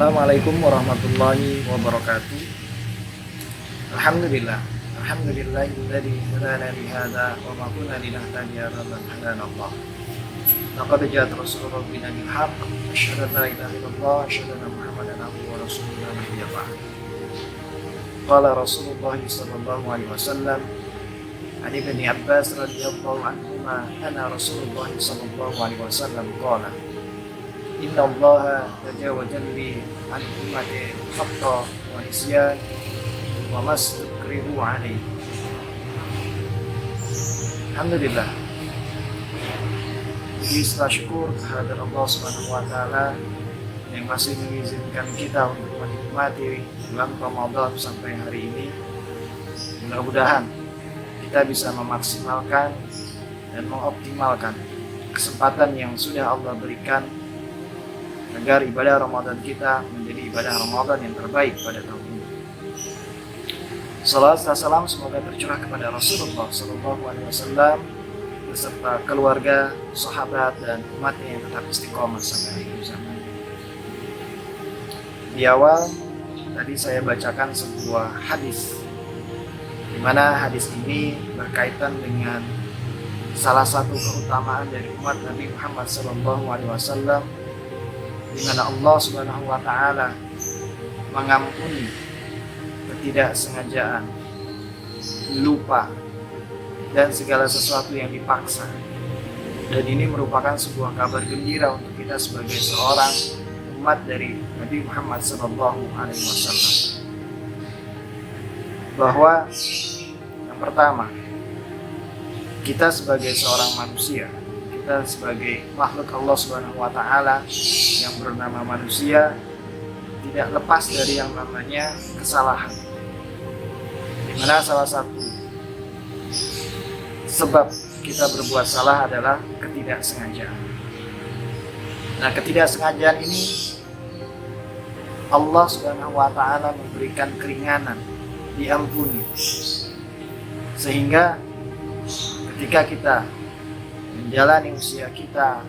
Assalamualaikum warahmatullahi wabarakatuh. Alhamdulillah. Alhamdulillahilladzi hadana li hadza wa ma kunna linahtadiya lawla an hadana Allah. Laqad ja'at rasulur rabbina bil haqq. Asyhadu an la ilaha illallah wa asyhadu anna Muhammadan abduhu wa rasuluhu la nabiyya ba'd. Qala Rasulullah sallallahu alaihi wasallam an Ibnu Abbas radhiyallahu anhuma anna Rasulullah sallallahu alaihi wasallam qala Inna Allah tajawaza li an ummati khata wa nisyan wa mastukrihu alaihi. Alhamdulillah, kita syukur kehadirat Allah Subhanahu wa taala yang masih mengizinkan kita untuk menikmati bulan Ramadan sampai hari ini. Mudah-mudahan kita bisa memaksimalkan dan mengoptimalkan kesempatan yang sudah Allah berikan agar ibadah Ramadan kita menjadi ibadah Ramadan yang terbaik pada tahun ini. Salawat dan salam semoga tercurah kepada Rasulullah SAW beserta keluarga, sahabat, dan umatnya yang tetap istiqomah sampai akhir zaman. Di awal tadi saya bacakan sebuah hadis, di mana hadis ini berkaitan dengan salah satu keutamaan dari umat Nabi Muhammad SAW, di mana Allah Subhanahu wa taala mengampuni ketidaksengajaan, lupa, dan segala sesuatu yang dipaksa. Dan ini merupakan sebuah kabar gembira untuk kita sebagai seorang umat dari Nabi Muhammad SAW. Bahwa yang pertama, kita sebagai seorang manusia, kita sebagai makhluk Allah Subhanahu wa taala yang bernama manusia tidak lepas dari yang namanya kesalahan. Di mana salah satu sebab kita berbuat salah adalah ketidaksengajaan. Nah, ketidaksengajaan ini Allah Subhanahu wa taala memberikan keringanan, diampuni. Sehingga ketika kita menjalani usia kita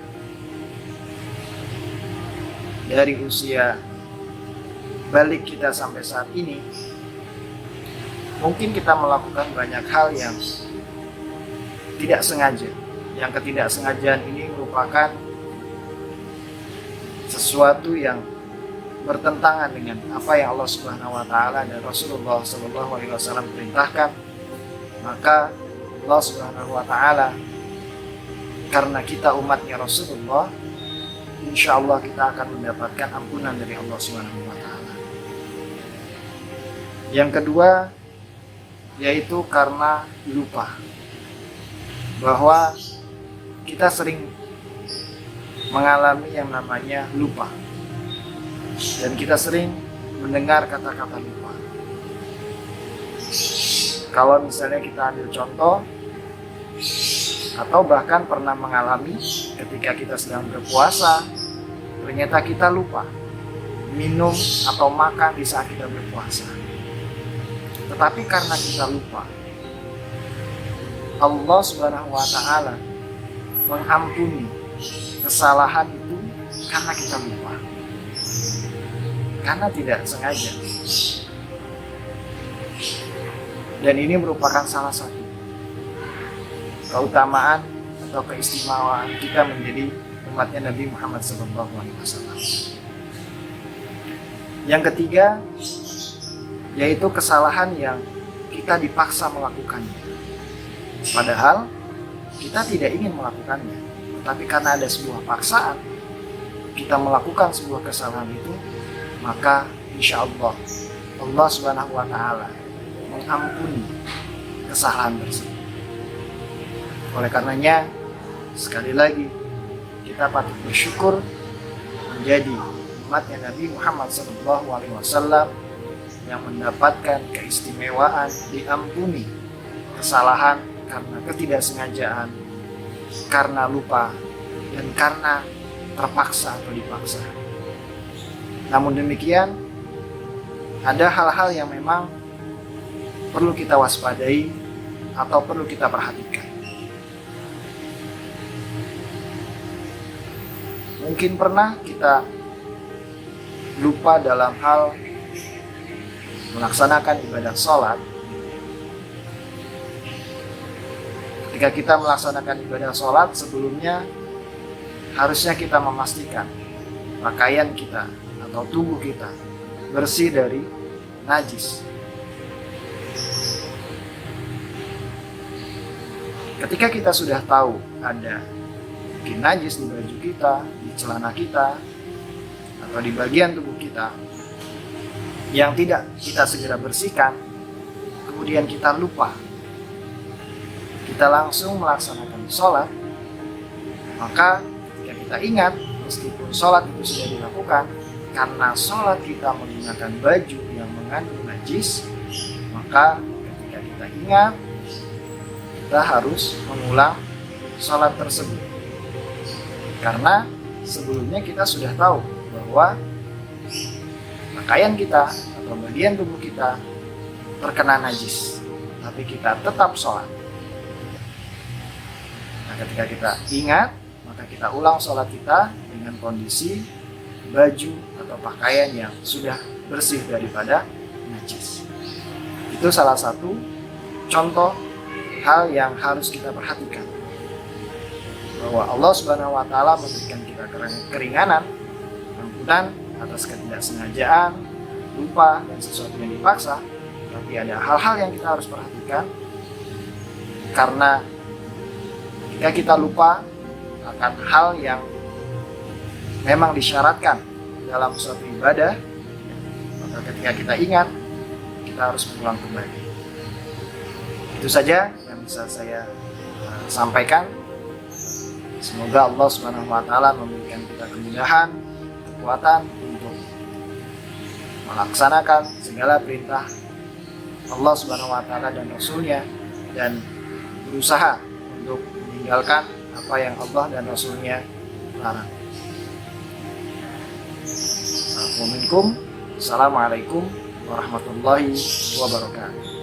dari usia balik kita sampai saat ini, mungkin kita melakukan banyak hal yang tidak sengaja. Yang ketidaksengajaan ini merupakan sesuatu yang bertentangan dengan apa yang Allah Subhanahu wa taala dan Rasulullah sallallahu alaihi wasallam perintahkan. Maka Allah Subhanahu wa taala, karena kita umatnya Rasulullah, insya Allah kita akan mendapatkan ampunan dari Allah Subhanahu wa taala. Yang kedua, yaitu karena lupa. Bahwa kita sering mengalami yang namanya lupa. Dan kita sering mendengar kata-kata lupa. Kalau misalnya kita ambil contoh, atau bahkan pernah mengalami ketika kita sedang berpuasa, ternyata kita lupa minum atau makan di saat kita berpuasa. Tetapi karena kita lupa, Allah Subhanahu wa taala mengampuni kesalahan itu karena kita lupa, karena tidak sengaja. Dan ini merupakan salah satu keutamaan atau keistimewaan kita menjadi umatnya Nabi Muhammad SAW. Yang ketiga, yaitu kesalahan yang kita dipaksa melakukannya. Padahal kita tidak ingin melakukannya, tetapi karena ada sebuah paksaan, kita melakukan sebuah kesalahan itu, maka insya Allah Allah Subhanahu wa taala mengampuni kesalahan tersebut. Oleh karenanya, sekali lagi kita patut bersyukur menjadi umatnya Nabi Muhammad SAW yang mendapatkan keistimewaan diampuni kesalahan karena ketidaksengajaan, karena lupa, dan karena terpaksa atau dipaksa. Namun demikian, ada hal-hal yang memang perlu kita waspadai atau perlu kita perhatikan. Mungkin pernah kita lupa dalam hal melaksanakan ibadah sholat, ketika kita melaksanakan ibadah sholat, sebelumnya harusnya kita memastikan pakaian kita atau tubuh kita bersih dari najis. Ketika kita sudah tahu ada mungkin najis di baju kita, di celana kita, atau di bagian tubuh kita yang tidak kita segera bersihkan, kemudian kita lupa, kita langsung melaksanakan sholat, maka ketika kita ingat, meskipun sholat itu sudah dilakukan, karena sholat kita menggunakan baju yang mengandung najis, maka ketika kita ingat, kita harus mengulang sholat tersebut. Karena sebelumnya kita sudah tahu bahwa pakaian kita atau bagian tubuh kita terkena najis, tapi kita tetap sholat. Nah, ketika kita ingat, maka kita ulang sholat kita dengan kondisi baju atau pakaian yang sudah bersih daripada najis. Itu salah satu contoh hal yang harus kita perhatikan, bahwa Allah Subhanahu wa Ta'ala memberikan kita keringanan, ampunan atas ketidaksengajaan, lupa, dan sesuatu yang dipaksa. Tapi ada hal-hal yang kita harus perhatikan, karena jika kita lupa akan hal yang memang disyaratkan dalam suatu ibadah, maka ketika kita ingat, kita harus mengulang kembali. Itu saja yang bisa saya sampaikan. Semoga Allah Subhanahu wa Ta'ala memberikan kita kemudahan, kekuatan untuk melaksanakan segala perintah Allah Subhanahu wa Ta'ala dan Rasul-Nya, dan berusaha untuk meninggalkan apa yang Allah dan Rasul-Nya larang. Assalamualaikum warahmatullahi wabarakatuh.